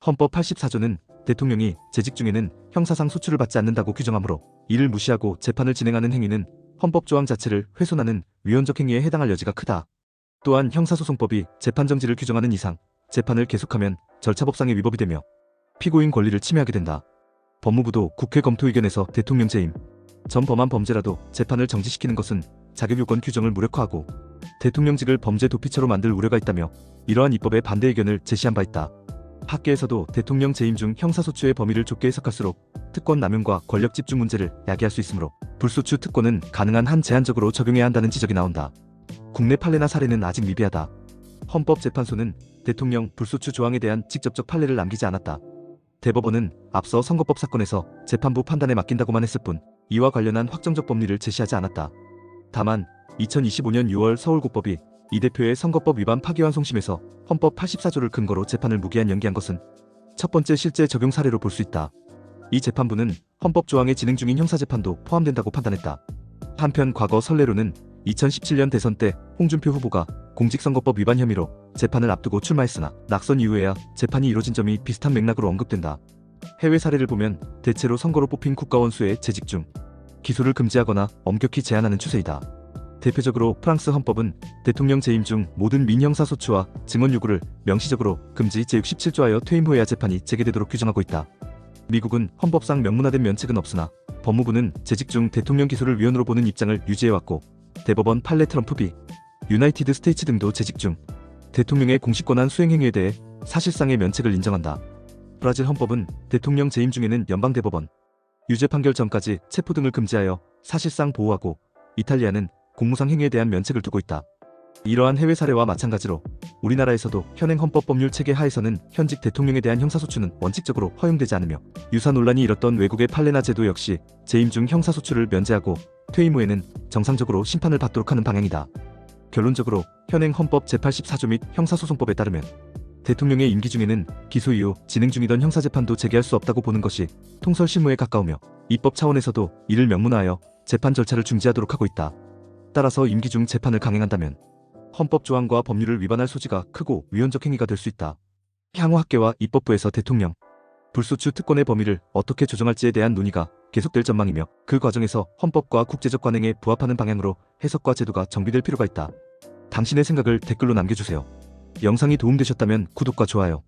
헌법 84조는 대통령이 재직 중에는 형사상 소출을 받지 않는다고 규정하므로 이를 무시하고 재판을 진행하는 행위는 헌법 조항 자체를 훼손하는 위헌적 행위에 해당할 여지가 크다. 또한 형사소송법이 재판 정지를 규정하는 이상 재판을 계속하면 절차법상의 위법이 되며 피고인 권리를 침해하게 된다. 법무부도 국회 검토 의견에서 대통령 재임 전 범한 범죄라도 재판을 정지시키는 것은 자격요건 규정을 무력화하고 대통령직을 범죄 도피처로 만들 우려가 있다며 이러한 입법에 반대 의견을 제시한 바 있다. 학계에서도 대통령 재임 중 형사소추의 범위를 좁게 해석할수록 특권 남용과 권력 집중 문제를 야기할 수 있으므로 불소추 특권은 가능한 한 제한적으로 적용해야 한다는 지적이 나온다. 국내 판례나 사례는 아직 미비하다. 헌법재판소는 대통령 불소추 조항에 대한 직접적 판례를 남기지 않았다. 대법원은 앞서 선거법 사건에서 재판부 판단에 맡긴다고만 했을 뿐 이와 관련한 확정적 법리를 제시하지 않았다. 다만 2025년 6월 서울고법이 이 대표의 선거법 위반 파기환송심에서 헌법 84조를 근거로 재판을 무기한 연기한 것은 첫 번째 실제 적용 사례로 볼 수 있다. 이 재판부는 헌법 조항에 진행 중인 형사재판도 포함된다고 판단했다. 한편 과거 선례로는 2017년 대선 때 홍준표 후보가 공직선거법 위반 혐의로 재판을 앞두고 출마했으나 낙선 이후에야 재판이 이뤄진 점이 비슷한 맥락으로 언급된다. 해외 사례를 보면 대체로 선거로 뽑힌 국가원 수의 재직 중 기소를 금지하거나 엄격히 제한하는 추세이다. 대표적으로 프랑스 헌법은 대통령 재임 중 모든 민형사소추와 증언 요구를 명시적으로 금지 제67조 하여 퇴임 후에야 재판이 재개되도록 규정하고 있다. 미국은 헌법상 명문화된 면책은 없으나 법무부는 재직 중 대통령 기소를 위헌으로 보는 입장을 유지해왔고 대법원 판례 트럼프 비 유나이티드 스테이츠 등도 재직 중 대통령의 공식권한 수행 행위에 대해 사실상의 면책을 인정한다. 브라질 헌법은 대통령 재임 중에는 연방대법원 유죄 판결 전까지 체포 등을 금지하여 사실상 보호하고 이탈리아는 공무상 행위에 대한 면책을 두고 있다. 이러한 해외 사례와 마찬가지로 우리나라에서도 현행 헌법 법률 체계 하에서는 현직 대통령에 대한 형사소추는 원칙적으로 허용되지 않으며 유사 논란이 일었던 외국의 판례나 제도 역시 재임 중 형사소추를 면제하고 퇴임 후에는 정상적으로 심판을 받도록 하는 방향이다. 결론적으로 현행 헌법 제84조 및 형사소송법에 따르면 대통령의 임기 중에는 기소 이후 진행 중이던 형사재판도 재개할 수 없다고 보는 것이 통설 실무에 가까우며 입법 차원에서도 이를 명문화하여 재판 절차를 중지하도록 하고 있다. 따라서 임기 중 재판을 강행한다면 헌법 조항과 법률을 위반할 소지가 크고 위헌적 행위가 될 수 있다. 향후 학계와 입법부에서 대통령 불소추 특권의 범위를 어떻게 조정할지에 대한 논의가 계속될 전망이며 그 과정에서 헌법과 국제적 관행에 부합하는 방향으로 해석과 제도가 정비될 필요가 있다. 당신의 생각을 댓글로 남겨주세요. 영상이 도움되셨다면 구독과 좋아요